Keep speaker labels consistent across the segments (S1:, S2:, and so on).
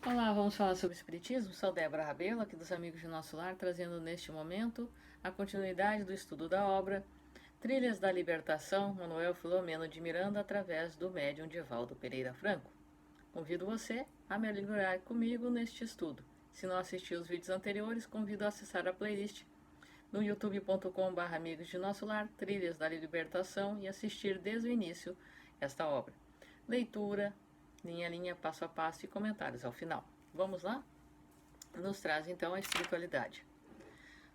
S1: Olá, vamos falar sobre Espiritismo? Sou Débora Rabelo, aqui dos Amigos de Nosso Lar, trazendo neste momento a continuidade do estudo da obra Trilhas da Libertação, Manuel Filomeno de Miranda, através do médium Divaldo Pereira Franco. Convido você a mergulhar comigo neste estudo. Se não assistiu os vídeos anteriores, convido a acessar a playlist no youtube.com/, Amigos de Nosso Lar, Trilhas da Libertação, e assistir desde o início esta obra. Leitura, linha a linha, passo a passo e comentários ao final. Vamos lá? Nos traz então a espiritualidade.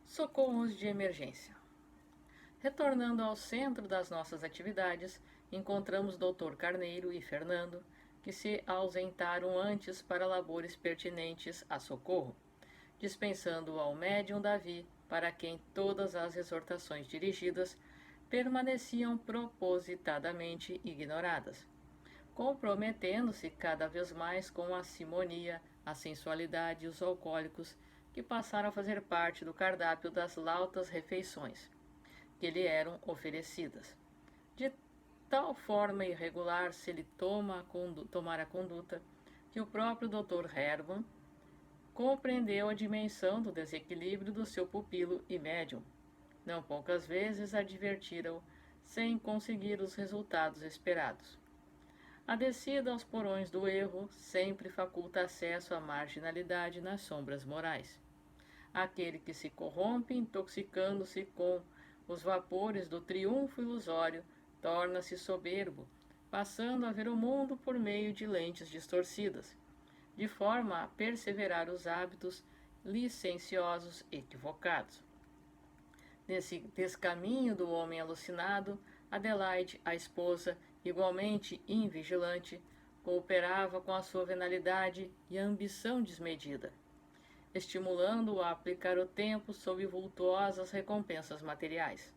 S1: Socorros de emergência. Retornando ao centro das nossas atividades, encontramos Dr. Carneiro e Fernando, que se ausentaram antes para labores pertinentes a socorro, dispensando ao médium Davi, para quem todas as exortações dirigidas permaneciam propositadamente ignoradas, comprometendo-se cada vez mais com a simonia, a sensualidade e os alcoólicos, que passaram a fazer parte do cardápio das lautas refeições que lhe eram oferecidas. De tal forma irregular se lhe tomar a conduta, que o próprio Dr. Hermann compreendeu a dimensão do desequilíbrio do seu pupilo e médium. Não poucas vezes advertiram sem conseguir os resultados esperados. A descida aos porões do erro sempre faculta acesso à marginalidade nas sombras morais. Aquele que se corrompe intoxicando-se com os vapores do triunfo ilusório torna-se soberbo, passando a ver o mundo por meio de lentes distorcidas, de forma a perseverar os hábitos licenciosos equivocados. Nesse descaminho do homem alucinado, Adelaide, a esposa, igualmente invigilante, cooperava com a sua venalidade e ambição desmedida, estimulando-o a aplicar o tempo sob vultuosas recompensas materiais.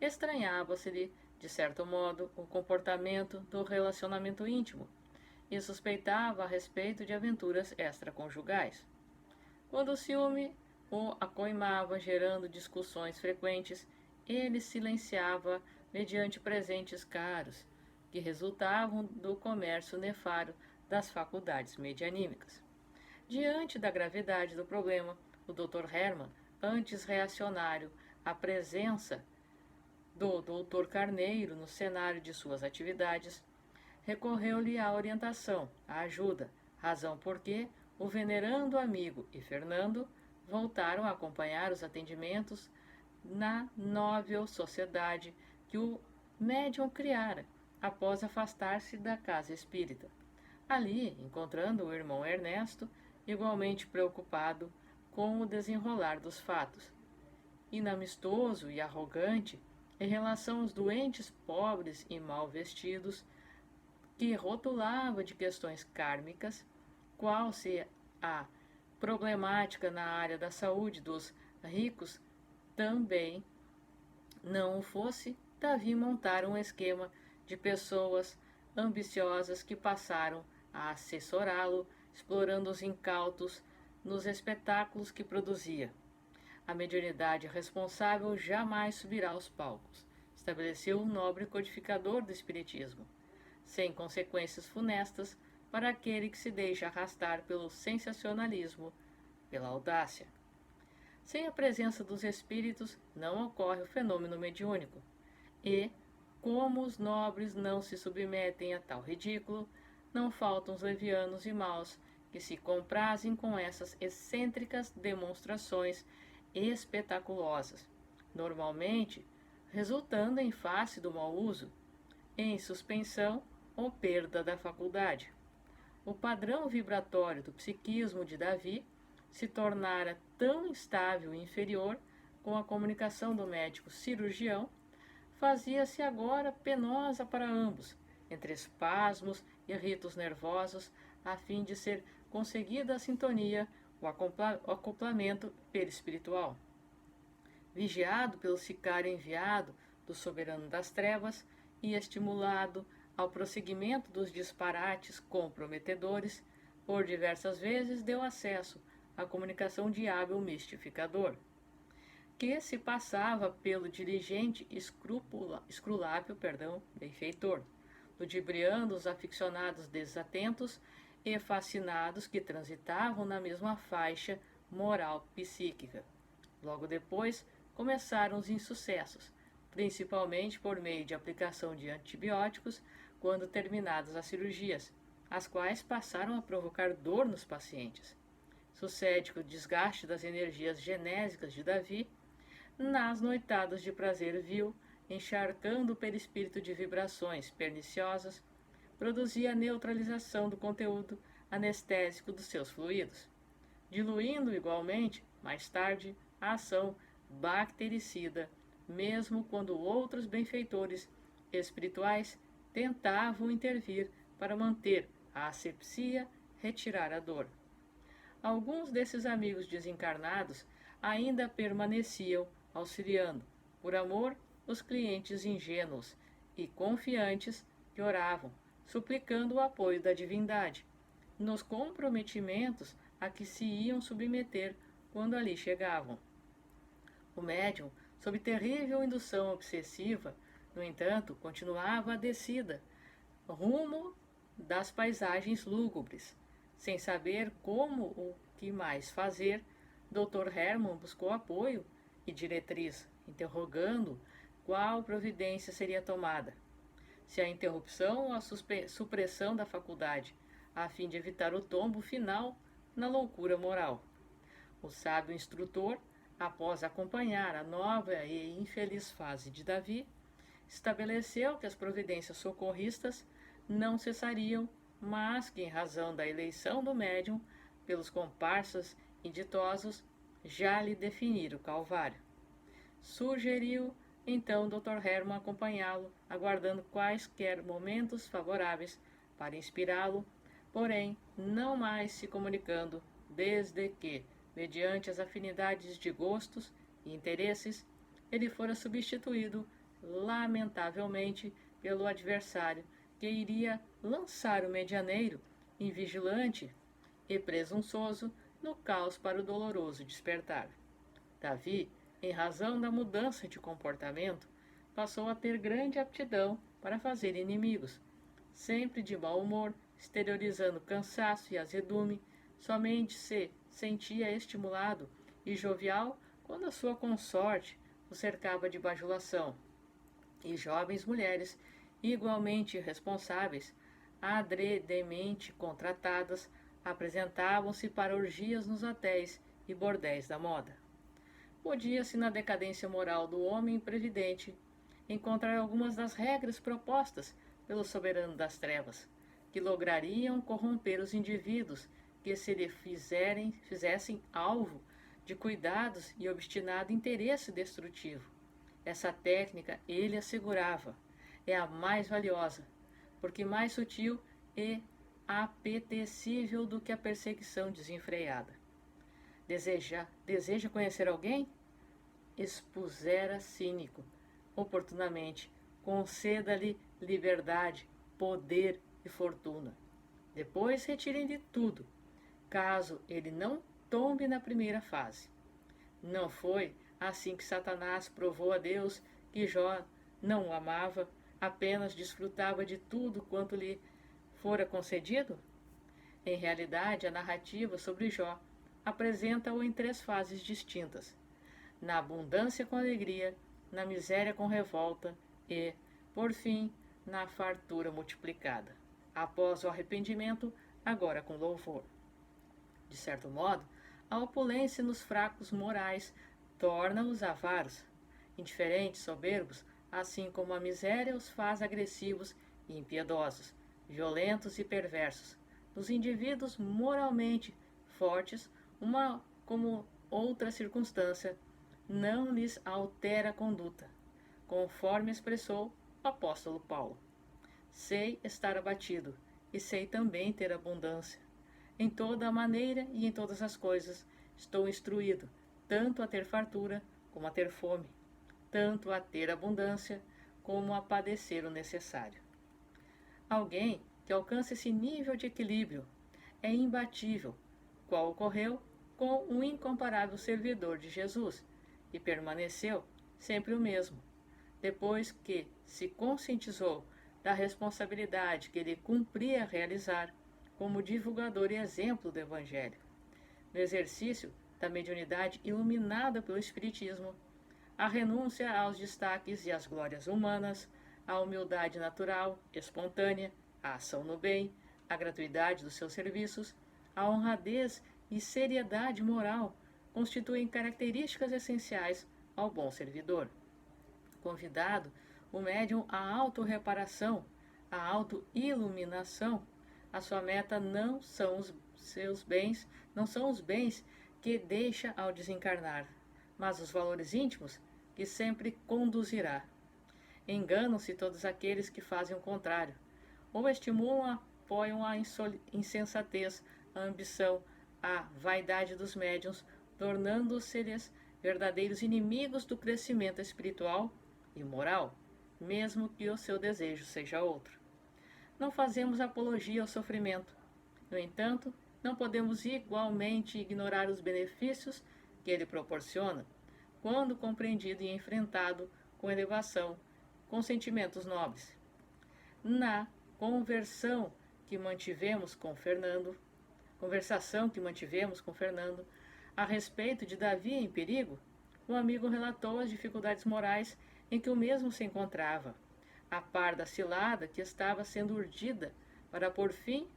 S1: Estranhava-se-lhe, de certo modo, o comportamento do relacionamento íntimo, e suspeitava a respeito de aventuras extraconjugais. Quando o ciúme o acoimava, gerando discussões frequentes, ele silenciava mediante presentes caros, que resultavam do comércio nefário das faculdades medianímicas. Diante da gravidade do problema, o Dr. Hermann, antes reacionário à presença do Dr. Carneiro no cenário de suas atividades, recorreu-lhe à orientação, à ajuda, razão porque o venerando amigo e Fernando voltaram a acompanhar os atendimentos na nóvel sociedade que o médium criara após afastar-se da casa espírita. Ali, encontrando o irmão Ernesto, igualmente preocupado com o desenrolar dos fatos, inamistoso e arrogante em relação aos doentes pobres e mal vestidos, que rotulava de questões kármicas, qual se a problemática na área da saúde dos ricos também não o fosse, Davi montaram um esquema de pessoas ambiciosas que passaram a assessorá-lo, explorando os incautos nos espetáculos que produzia. A mediunidade responsável jamais subirá aos palcos, estabeleceu o nobre codificador do espiritismo, sem consequências funestas para aquele que se deixa arrastar pelo sensacionalismo, pela audácia. Sem a presença dos espíritos, não ocorre o fenômeno mediúnico. E, como os nobres não se submetem a tal ridículo, não faltam os levianos e maus que se comprazem com essas excêntricas demonstrações espetaculosas, normalmente resultando em face do mau uso, em suspensão ou perda da faculdade. O padrão vibratório do psiquismo de Davi se tornara tão instável e inferior com a comunicação do médico cirurgião, fazia-se agora penosa para ambos, entre espasmos e ritos nervosos, a fim de ser conseguida a sintonia, o acoplamento perispiritual. Vigiado pelo sicário enviado do soberano das trevas e estimulado ao prosseguimento dos disparates comprometedores, por diversas vezes deu acesso à comunicação de hábil mistificador, que se passava pelo diligente escrulápio benfeitor, ludibriando os aficionados desatentos e fascinados que transitavam na mesma faixa moral psíquica. Logo depois, começaram os insucessos, principalmente por meio de aplicação de antibióticos quando terminadas as cirurgias, as quais passaram a provocar dor nos pacientes. Sucede que o desgaste das energias genésicas de Davi, nas noitadas de prazer vil, encharcando o perispírito de vibrações perniciosas, produzia a neutralização do conteúdo anestésico dos seus fluidos, diluindo igualmente, mais tarde, a ação bactericida, mesmo quando outros benfeitores espirituais tentavam intervir para manter a asepsia, retirar a dor. Alguns desses amigos desencarnados ainda permaneciam auxiliando, por amor, os clientes ingênuos e confiantes que oravam, suplicando o apoio da divindade, nos comprometimentos a que se iam submeter quando ali chegavam. O médium, sob terrível indução obsessiva, no entanto, continuava a descida, rumo das paisagens lúgubres. Sem saber como o que mais fazer, Dr. Hermann buscou apoio e diretriz, interrogando qual providência seria tomada. Se a interrupção ou a supressão da faculdade, a fim de evitar o tombo final na loucura moral. O sábio instrutor, após acompanhar a nova e infeliz fase de Davi, estabeleceu que as providências socorristas não cessariam, mas que, em razão da eleição do médium pelos comparsas inditosos, já lhe definira o Calvário. Sugeriu então Dr. Hermann acompanhá-lo, aguardando quaisquer momentos favoráveis para inspirá-lo, porém não mais se comunicando, desde que, mediante as afinidades de gostos e interesses, ele fora substituído, lamentavelmente, pelo adversário, que iria lançar o medianeiro, invigilante e presunçoso, no caos para o doloroso despertar. Davi, em razão da mudança de comportamento, passou a ter grande aptidão para fazer inimigos, sempre de mau humor, exteriorizando cansaço e azedume, somente se sentia estimulado e jovial quando a sua consorte o cercava de bajulação, e jovens mulheres, igualmente irresponsáveis, adredemente contratadas, apresentavam-se para orgias nos hotéis e bordéis da moda. Podia-se, na decadência moral do homem imprevidente, encontrar algumas das regras propostas pelo soberano das trevas, que lograriam corromper os indivíduos que se lhe fizessem alvo de cuidados e obstinado interesse destrutivo. Essa técnica, ele assegurava, é a mais valiosa, porque mais sutil e apetecível do que a perseguição desenfreada. Deseja conhecer alguém? Expusera cínico, oportunamente, conceda-lhe liberdade, poder e fortuna. Depois retirem-lhe tudo, caso ele não tombe na primeira fase. Não foi assim que Satanás provou a Deus que Jó não o amava, apenas desfrutava de tudo quanto lhe fora concedido? Em realidade, a narrativa sobre Jó apresenta-o em 3 fases distintas: na abundância com alegria, na miséria com revolta e, por fim, na fartura multiplicada. Após o arrependimento, agora com louvor. De certo modo, a opulência nos fracos morais torna-os avaros, indiferentes, soberbos, assim como a miséria os faz agressivos e impiedosos, violentos e perversos. Nos indivíduos moralmente fortes, uma como outra circunstância não lhes altera a conduta, conforme expressou o apóstolo Paulo. Sei estar abatido, e sei também ter abundância. Em toda a maneira e em todas as coisas estou instruído, tanto a ter fartura como a ter fome, tanto a ter abundância como a padecer o necessário. Alguém que alcança esse nível de equilíbrio é imbatível, qual ocorreu com um incomparável servidor de Jesus, e permaneceu sempre o mesmo, depois que se conscientizou da responsabilidade que ele cumpria realizar, como divulgador e exemplo do Evangelho. No exercício da mediunidade iluminada pelo Espiritismo, a renúncia aos destaques e às glórias humanas, a humildade natural, espontânea, a ação no bem, a gratuidade dos seus serviços, a honradez e seriedade moral constituem características essenciais ao bom servidor. Convidado, o médium à autorreparação, à autoiluminação, a sua meta não são os seus bens, não são os bens que deixa ao desencarnar, mas os valores íntimos que sempre conduzirá. Enganam-se todos aqueles que fazem o contrário, ou estimulam, apoiam a insensatez, a ambição, a vaidade dos médiuns, tornando-se-lhes verdadeiros inimigos do crescimento espiritual e moral, mesmo que o seu desejo seja outro. Não fazemos apologia ao sofrimento. No entanto, não podemos igualmente ignorar os benefícios que ele proporciona, quando compreendido e enfrentado com elevação, com sentimentos nobres. Na conversação que mantivemos com Fernando, a respeito de Davi em perigo, o amigo relatou as dificuldades morais em que o mesmo se encontrava, a par da cilada que estava sendo urdida para pôr fim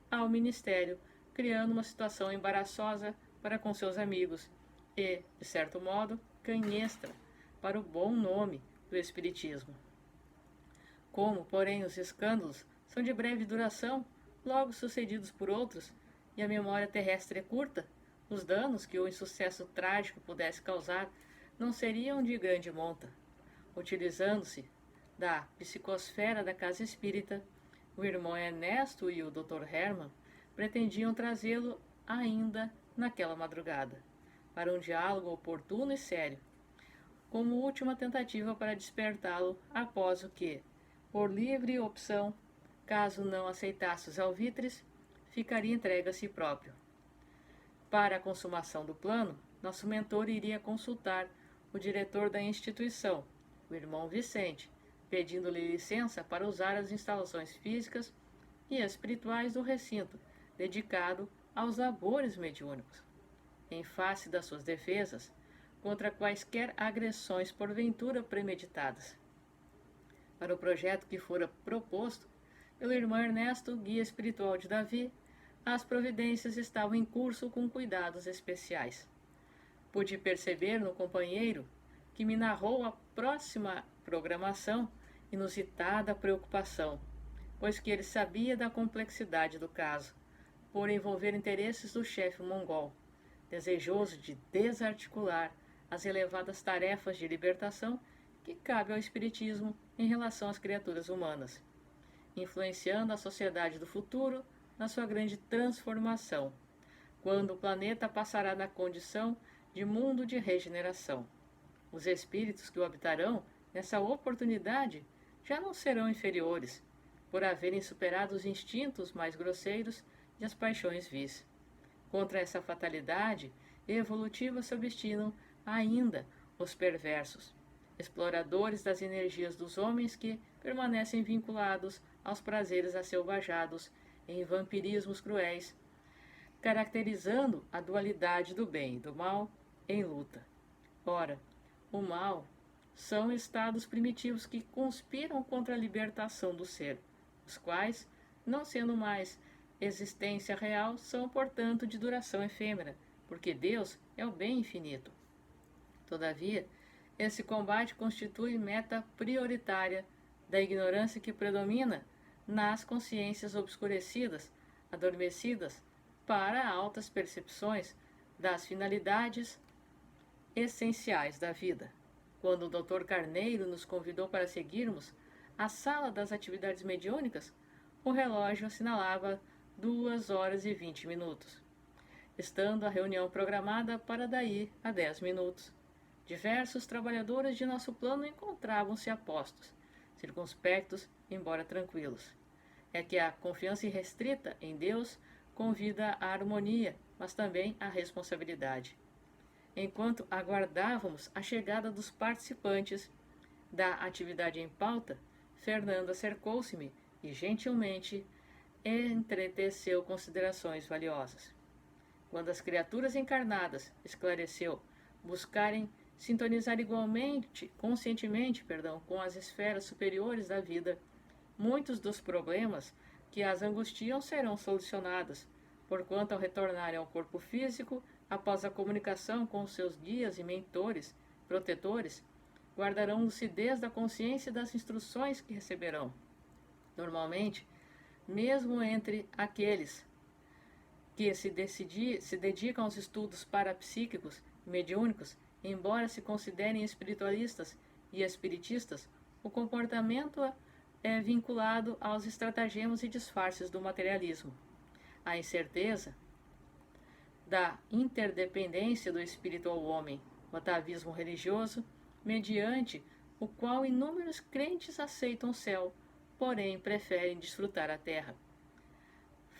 S1: ao ministério, criando uma situação embaraçosa para com seus amigos e, de certo modo, canhestra para o bom nome do Espiritismo. Como, porém, os escândalos são de breve duração, logo sucedidos por outros, e a memória terrestre é curta, os danos que o insucesso trágico pudesse causar não seriam de grande monta. Utilizando-se da psicosfera da casa espírita, o irmão Ernesto e o Dr. Hermann pretendiam trazê-lo ainda naquela madrugada, para um diálogo oportuno e sério, como última tentativa para despertá-lo após o que, por livre opção, caso não aceitasse os alvitres, ficaria entregue a si próprio. Para a consumação do plano, nosso mentor iria consultar o diretor da instituição, o irmão Vicente, pedindo-lhe licença para usar as instalações físicas e espirituais do recinto, dedicado aos labores mediúnicos. Em face das suas defesas, contra quaisquer agressões porventura premeditadas. Para o projeto que fora proposto pelo irmão Ernesto, guia espiritual de Davi, as providências estavam em curso com cuidados especiais. Pude perceber no companheiro, que me narrou a próxima programação, inusitada preocupação, pois que ele sabia da complexidade do caso, por envolver interesses do chefe mongol, desejoso de desarticular as elevadas tarefas de libertação que cabe ao Espiritismo em relação às criaturas humanas, influenciando a sociedade do futuro na sua grande transformação, quando o planeta passará na condição de mundo de regeneração. Os espíritos que o habitarão nessa oportunidade já não serão inferiores, por haverem superado os instintos mais grosseiros e as paixões vis. Contra essa fatalidade evolutiva se obstinam ainda os perversos, exploradores das energias dos homens que permanecem vinculados aos prazeres asselvajados em vampirismos cruéis, caracterizando a dualidade do bem e do mal em luta. Ora, o mal são estados primitivos que conspiram contra a libertação do ser, os quais, não sendo mais existência real, são, portanto, de duração efêmera, porque Deus é o bem infinito. Todavia, esse combate constitui meta prioritária da ignorância que predomina nas consciências obscurecidas, adormecidas, para altas percepções das finalidades essenciais da vida. Quando o Dr. Carneiro nos convidou para seguirmos a sala das atividades mediúnicas, o relógio assinalava 2h20. Estando a reunião programada para daí a 10 minutos. Diversos trabalhadores de nosso plano encontravam-se a postos, circunspectos, embora tranquilos. É que a confiança irrestrita em Deus convida à harmonia, mas também à responsabilidade. Enquanto aguardávamos a chegada dos participantes da atividade em pauta, Fernanda acercou-se-me e gentilmente entreteceu considerações valiosas. Quando as criaturas encarnadas, esclareceu, buscarem sintonizar conscientemente, com as esferas superiores da vida, muitos dos problemas que as angustiam serão solucionados, porquanto ao retornarem ao corpo físico, após a comunicação com os seus guias e mentores, protetores, guardarão lucidez da consciência e das instruções que receberão. Normalmente, mesmo entre aqueles que se dedicam aos estudos parapsíquicos e mediúnicos, embora se considerem espiritualistas e espiritistas, o comportamento é vinculado aos estratagemas e disfarces do materialismo. A incerteza da interdependência do espírito ao homem, o atavismo religioso, mediante o qual inúmeros crentes aceitam o céu, porém preferem desfrutar a terra,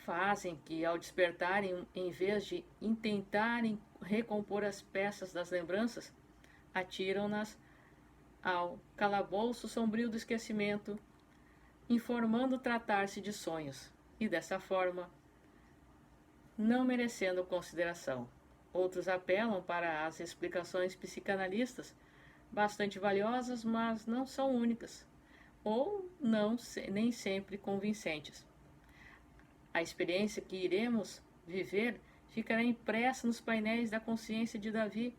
S1: fazem que, ao despertarem, em vez de intentarem recompor as peças das lembranças, atiram-nas ao calabouço sombrio do esquecimento, informando tratar-se de sonhos, e dessa forma, não merecendo consideração. Outros apelam para as explicações psicanalistas, bastante valiosas, mas não são únicas, ou nem sempre convincentes. A experiência que iremos viver ficará impressa nos painéis da consciência de Davi,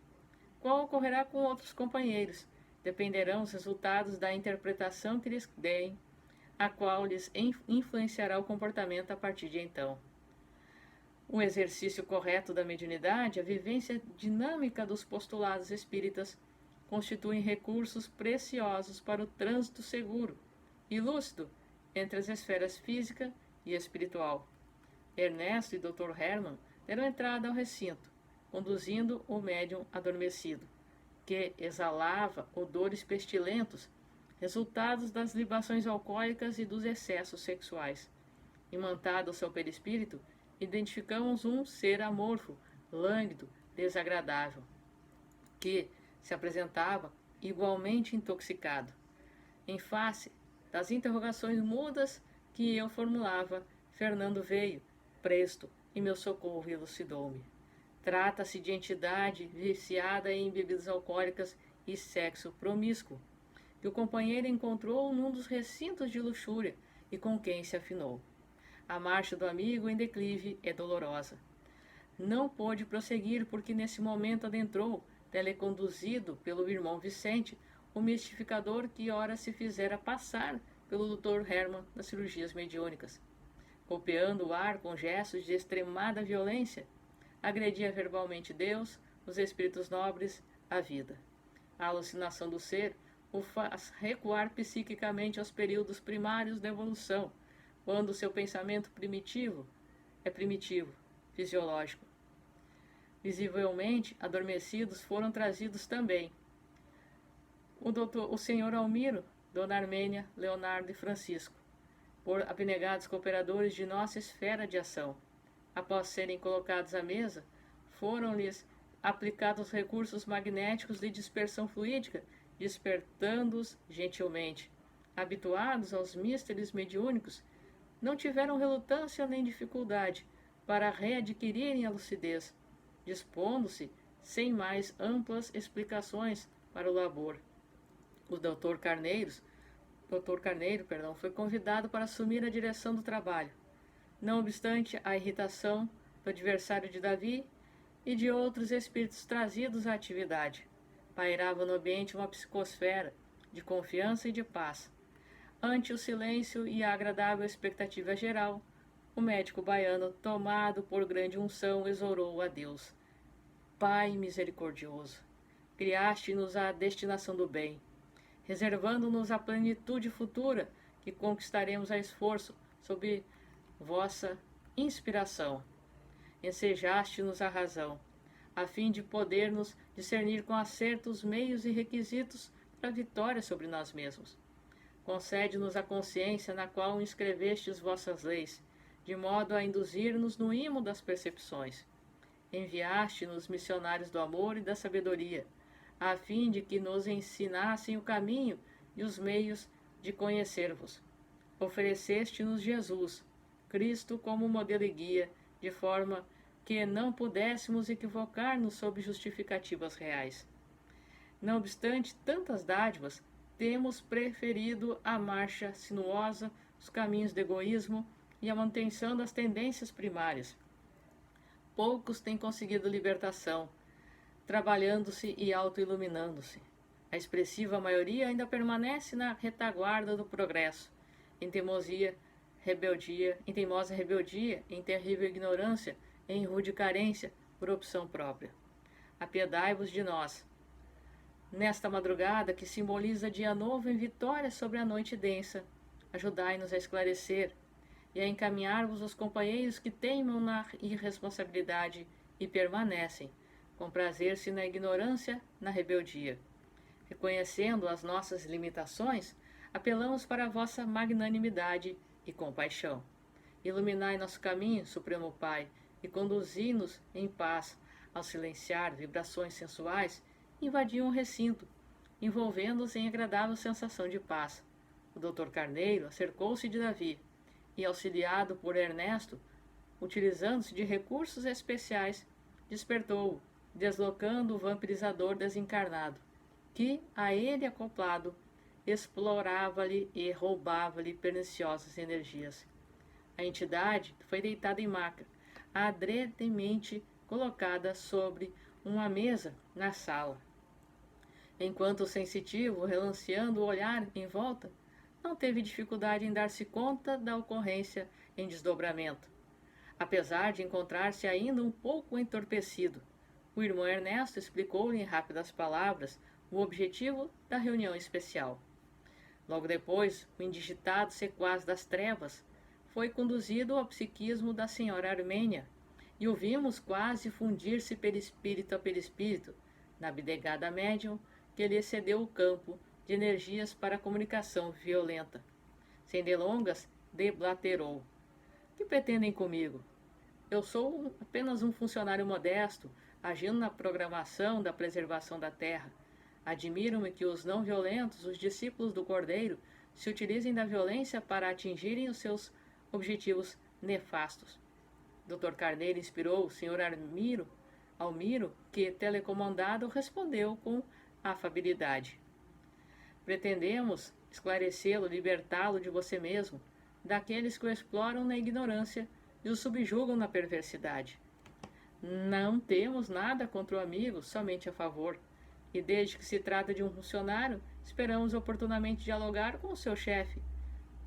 S1: qual ocorrerá com outros companheiros. Dependerão os resultados da interpretação que lhes deem, a qual lhes influenciará o comportamento a partir de então. O exercício correto da mediunidade, a vivência dinâmica dos postulados espíritas, constituem recursos preciosos para o trânsito seguro e lúcido entre as esferas física e espiritual. Ernesto e Dr. Hermann deram entrada ao recinto, conduzindo o médium adormecido, que exalava odores pestilentos, resultados das libações alcoólicas e dos excessos sexuais. Imantado ao seu perispírito, identificamos um ser amorfo, lânguido, desagradável, que se apresentava igualmente intoxicado. Em face das interrogações mudas que eu formulava, Fernando veio, presto, e meu socorro elucidou-me. Trata-se de entidade viciada em bebidas alcoólicas e sexo promíscuo, que o companheiro encontrou num dos recintos de luxúria e com quem se afinou. A marcha do amigo em declive é dolorosa. Não pôde prosseguir porque nesse momento adentrou, teleconduzido pelo irmão Vicente, o mistificador que ora se fizera passar pelo Dr. Hermann das cirurgias mediúnicas. Golpeando o ar com gestos de extremada violência, agredia verbalmente Deus, os espíritos nobres, a vida. A alucinação do ser o faz recuar psiquicamente aos períodos primários da evolução, quando seu pensamento é primitivo, fisiológico. Visivelmente adormecidos foram trazidos também o senhor Almiro, Dona Armênia, Leonardo e Francisco, por abnegados cooperadores de nossa esfera de ação. Após serem colocados à mesa, foram-lhes aplicados recursos magnéticos de dispersão fluídica, despertando-os gentilmente. Habituados aos místeres mediúnicos, não tiveram relutância nem dificuldade para readquirirem a lucidez, dispondo-se sem mais amplas explicações para o labor. O Dr. Carneiro, foi convidado para assumir a direção do trabalho. Não obstante a irritação do adversário de Davi e de outros espíritos trazidos à atividade, pairava no ambiente uma psicosfera de confiança e de paz. Ante o silêncio e a agradável expectativa geral, o médico baiano, tomado por grande unção, exorou a Deus. Pai misericordioso, criaste-nos a destinação do bem, reservando-nos a plenitude futura que conquistaremos a esforço sob vossa inspiração. Ensejaste-nos a razão, a fim de podermos discernir com acerto os meios e requisitos para a vitória sobre nós mesmos. Concede-nos a consciência na qual inscrevestes vossas leis, de modo a induzir-nos no imo das percepções. Enviaste-nos missionários do amor e da sabedoria, a fim de que nos ensinassem o caminho e os meios de conhecer-vos. Ofereceste-nos Jesus, Cristo como modelo e guia, de forma que não pudéssemos equivocar-nos sobre justificativas reais. Não obstante tantas dádivas, temos preferido a marcha sinuosa, os caminhos do egoísmo e a manutenção das tendências primárias. Poucos têm conseguido libertação, trabalhando-se e auto-iluminando-se. A expressiva maioria ainda permanece na retaguarda do progresso, em teimosa rebeldia, em terrível ignorância, em rude carência, por opção própria. Apiedai-vos de nós. Nesta madrugada, que simboliza dia novo em vitória sobre a noite densa, ajudai-nos a esclarecer e a encaminhar-vos os companheiros que teimam na irresponsabilidade e permanecem, com prazer-se na ignorância, na rebeldia. Reconhecendo as nossas limitações, apelamos para a vossa magnanimidade e compaixão. Iluminai nosso caminho, Supremo Pai, e conduzi-nos em paz. Ao silenciar vibrações sensuais, invadiam o recinto, envolvendo-os em agradável sensação de paz. O Dr. Carneiro acercou-se de Davi e, auxiliado por Ernesto, utilizando-se de recursos especiais, despertou-o, deslocando o vampirizador desencarnado, que, a ele acoplado, explorava-lhe e roubava-lhe perniciosas energias. A entidade foi deitada em maca, adredemente colocada sobre uma mesa na sala. Enquanto o sensitivo, relanceando o olhar em volta, não teve dificuldade em dar-se conta da ocorrência em desdobramento. Apesar de encontrar-se ainda um pouco entorpecido, o irmão Ernesto explicou-lhe em rápidas palavras o objetivo da reunião especial. Logo depois, o indigitado sequaz das trevas foi conduzido ao psiquismo da senhora Armênia, e o vimos quase fundir-se perispírito a perispírito, na abnegada médium que lhe cedeu o campo de energias para a comunicação violenta. Sem delongas, deblaterou. Que pretendem comigo? Eu sou apenas um funcionário modesto, agindo na programação da preservação da terra. Admiro-me que os não violentos, os discípulos do Cordeiro, se utilizem da violência para atingirem os seus objetivos nefastos. Dr. Carneiro inspirou o Sr. Almiro, que, telecomandado, respondeu com afabilidade. Pretendemos esclarecê-lo, libertá-lo de você mesmo, daqueles que o exploram na ignorância e o subjugam na perversidade. Não temos nada contra o amigo, somente a favor, e desde que se trata de um funcionário, esperamos oportunamente dialogar com o seu chefe.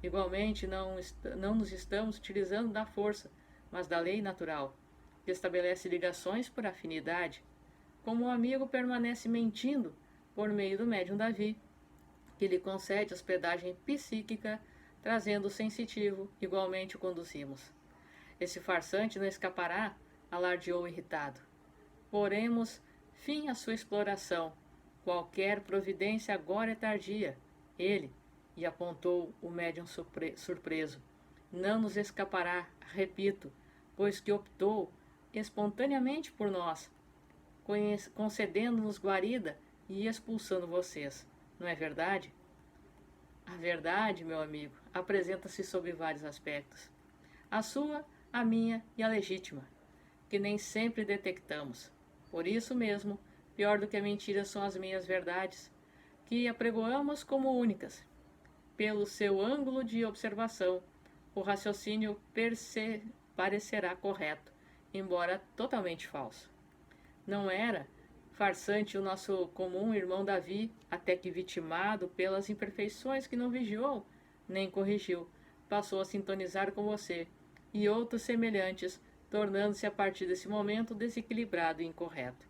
S1: Igualmente, não nos estamos utilizando da força, mas da lei natural, que estabelece ligações por afinidade. Como o amigo permanece mentindo por meio do médium Davi, que lhe concede hospedagem psíquica, trazendo o sensitivo, igualmente o conduzimos. Esse farsante não escapará, alardeou irritado. Poremos fim à sua exploração. Qualquer providência agora é tardia. Ele, e apontou o médium surpreso, não nos escapará, repito, pois que optou espontaneamente por nós, concedendo-nos guarida e expulsando vocês. Não é verdade? A verdade, meu amigo, apresenta-se sob vários aspectos. A sua, a minha e a legítima, que nem sempre detectamos. Por isso mesmo, pior do que a mentira são as minhas verdades, que apregoamos como únicas. Pelo seu ângulo de observação, o raciocínio parecerá correto, embora totalmente falso. Não era farsante o nosso comum irmão Davi, até que, vitimado pelas imperfeições que não vigiou nem corrigiu, passou a sintonizar com você, e outros semelhantes, tornando-se a partir desse momento desequilibrado e incorreto.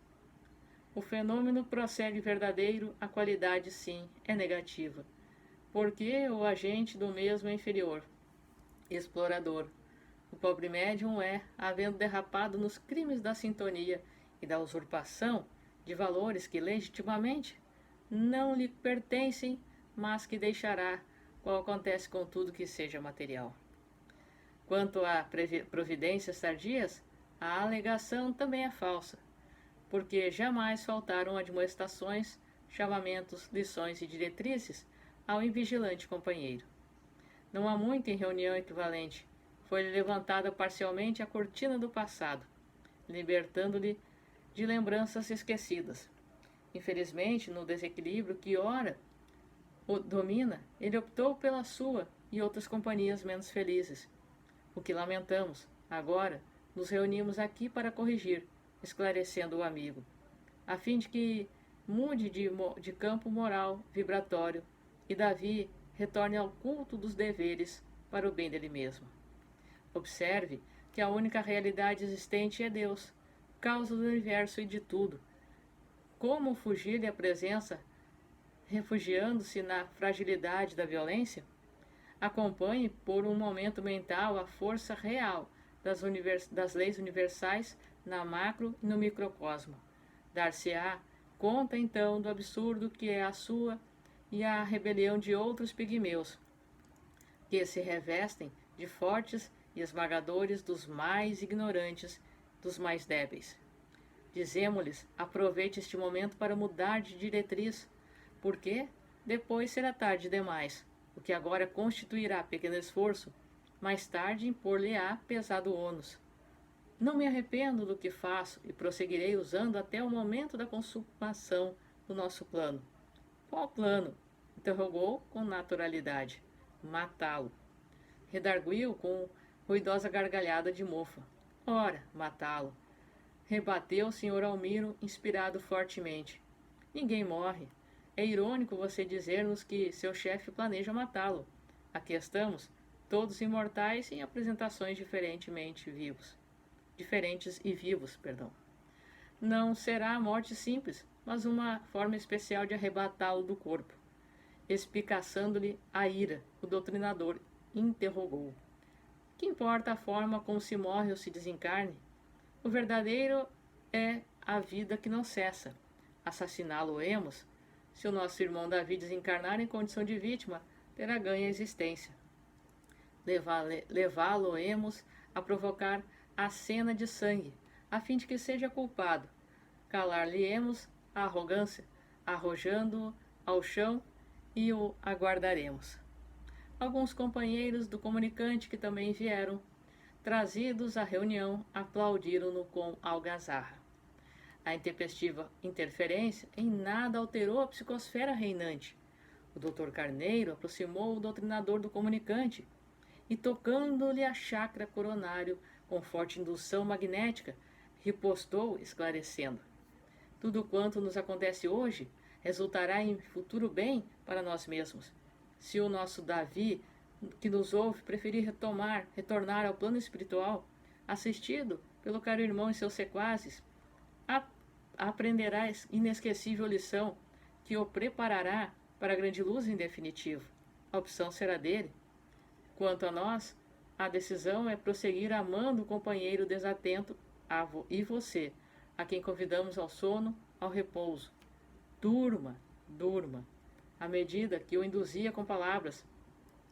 S1: O fenômeno prossegue verdadeiro, a qualidade, sim, é negativa, porque o agente do mesmo é inferior, explorador. O pobre médium é, havendo derrapado nos crimes da sintonia e da usurpação de valores que legitimamente não lhe pertencem, mas que deixará, qual acontece com tudo que seja material. Quanto a providências tardias, a alegação também é falsa, porque jamais faltaram admoestações, chamamentos, lições e diretrizes ao invigilante companheiro. Não há muito em reunião equivalente. foi levantada parcialmente a cortina do passado, libertando-lhe de lembranças esquecidas. Infelizmente, no desequilíbrio que ora o domina, ele optou pela sua e outras companhias menos felizes. O que lamentamos. Agora, nos reunimos aqui para corrigir, esclarecendo o amigo, a fim de que mude de campo moral vibratório e Davi retorne ao culto dos deveres para o bem dele mesmo. Observe que a única realidade existente é Deus, causa do universo e de tudo. Como fugir-lhe à presença, refugiando-se na fragilidade da violência? Acompanhe por um momento mental a força real das leis universais na macro e no microcosmo. Dar-se-á conta então do absurdo que é a sua e a rebelião de outros pigmeus, que se revestem de fortes e esmagadores dos mais ignorantes, dos mais débeis. Dizemos-lhes, aproveite este momento para mudar de diretriz, porque depois será tarde demais. O que agora constituirá pequeno esforço, mais tarde impor-lhe-á pesado ônus. Não me arrependo do que faço e prosseguirei usando até o momento da consumação do nosso plano. Qual plano? Interrogou com naturalidade. Matá-lo. Redarguiu com ruidosa gargalhada de mofa. Ora, matá-lo. Rebateu o Sr. Almiro, inspirado fortemente. Ninguém morre. É irônico você dizer-nos que seu chefe planeja matá-lo. Aqui estamos, todos imortais em apresentações diferentes e vivos. Não será a morte simples, mas uma forma especial de arrebatá-lo do corpo. Espicaçando-lhe a ira, o doutrinador interrogou. Que importa a forma como se morre ou se desencarne? O verdadeiro é a vida que não cessa. Assassiná-lo-emos? Se o nosso irmão Davi desencarnar em condição de vítima, terá ganho a existência. Levá-lo-emos a provocar a cena de sangue, a fim de que seja culpado. Calar-lhe-emos a arrogância, arrojando-o ao chão, e o aguardaremos. Alguns companheiros do comunicante que também vieram, trazidos à reunião, aplaudiram-no com algazarra. A intempestiva interferência em nada alterou a psicosfera reinante. O Dr. Carneiro aproximou o doutrinador do comunicante e, tocando-lhe a chácara coronário com forte indução magnética, ripostou, esclarecendo. Tudo quanto nos acontece hoje resultará em futuro bem para nós mesmos. Se o nosso Davi, que nos ouve, preferir retornar ao plano espiritual, assistido pelo caro irmão e seus sequazes, aprenderá a inesquecível lição que o preparará para a grande luz em definitivo. A opção será dele. Quanto a nós, a decisão é prosseguir amando o companheiro desatento e você, a quem convidamos ao sono, ao repouso. Durma, durma. À medida que o induzia com palavras,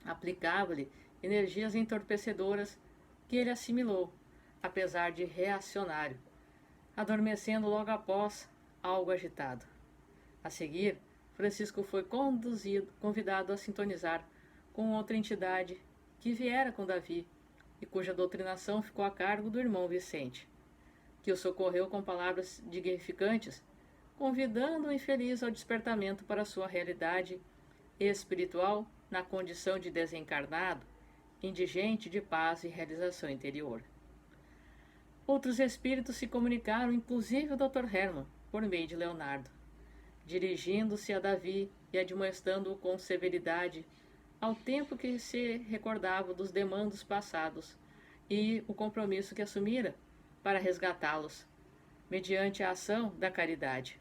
S1: aplicava-lhe energias entorpecedoras que ele assimilou, apesar de reacionário, adormecendo logo após, algo agitado. A seguir, Francisco foi convidado a sintonizar com outra entidade que viera com Davi e cuja doutrinação ficou a cargo do irmão Vicente, que o socorreu com palavras dignificantes, convidando o infeliz ao despertamento para sua realidade espiritual na condição de desencarnado, indigente de paz e realização interior. Outros espíritos se comunicaram, inclusive o Dr. Hermann, por meio de Leonardo, dirigindo-se a Davi e admoestando-o com severidade, ao tempo que se recordava dos demandos passados e o compromisso que assumira para resgatá-los, mediante a ação da caridade.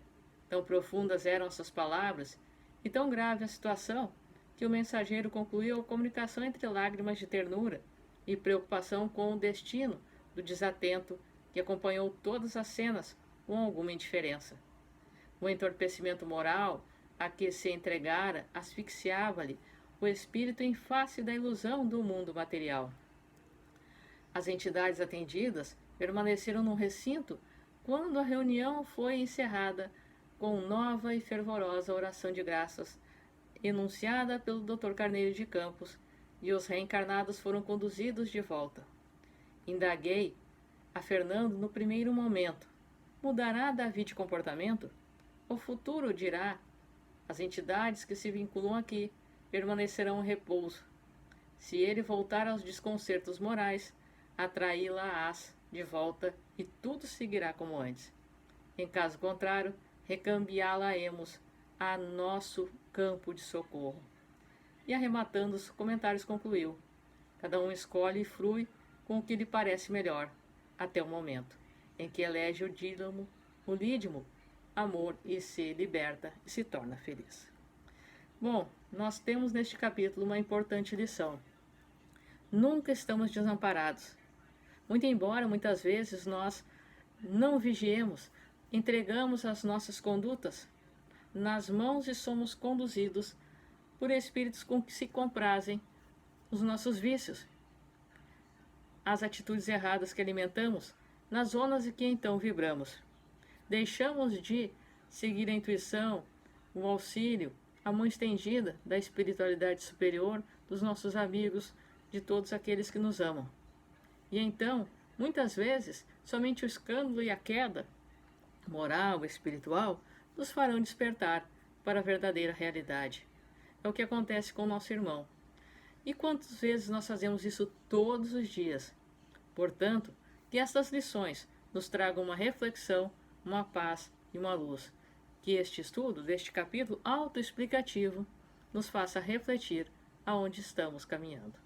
S1: Tão profundas eram essas palavras e tão grave a situação que o mensageiro concluiu a comunicação entre lágrimas de ternura e preocupação com o destino do desatento que acompanhou todas as cenas com alguma indiferença. O entorpecimento moral a que se entregara asfixiava-lhe o espírito em face da ilusão do mundo material. As entidades atendidas permaneceram no recinto quando a reunião foi encerrada com nova e fervorosa oração de graças, enunciada pelo Dr. Carneiro de Campos e os reencarnados foram conduzidos de volta. Indaguei a Fernando no primeiro momento. Mudará Davi de comportamento? O futuro dirá. As entidades que se vinculam aqui permanecerão em repouso. Se ele voltar aos desconcertos morais, atraí-la-ás de volta e tudo seguirá como antes. Em caso contrário, recambiá-la-emos a nosso campo de socorro. E arrematando os comentários concluiu: cada um escolhe e frui com o que lhe parece melhor, até o momento em que elege o lídimo, amor e se liberta e se torna feliz. Bom, nós temos neste capítulo uma importante lição. Nunca estamos desamparados. Muito embora muitas vezes nós não vigiemos, entregamos as nossas condutas nas mãos e somos conduzidos por espíritos com que se comprazem os nossos vícios, as atitudes erradas que alimentamos, nas zonas em que então vibramos. Deixamos de seguir a intuição, o auxílio, a mão estendida da espiritualidade superior, dos nossos amigos, de todos aqueles que nos amam. E então, muitas vezes, somente o escândalo e a queda moral, espiritual, nos farão despertar para a verdadeira realidade. É o que acontece com o nosso irmão. E quantas vezes nós fazemos isso todos os dias? Portanto, que estas lições nos tragam uma reflexão, uma paz e uma luz. Que este estudo deste capítulo autoexplicativo nos faça refletir aonde estamos caminhando.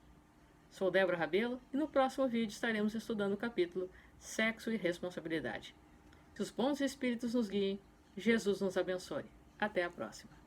S1: Sou Débora Rabelo e no próximo vídeo estaremos estudando o capítulo Sexo e Responsabilidade. Que os bons espíritos nos guiem, Jesus nos abençoe. Até a próxima.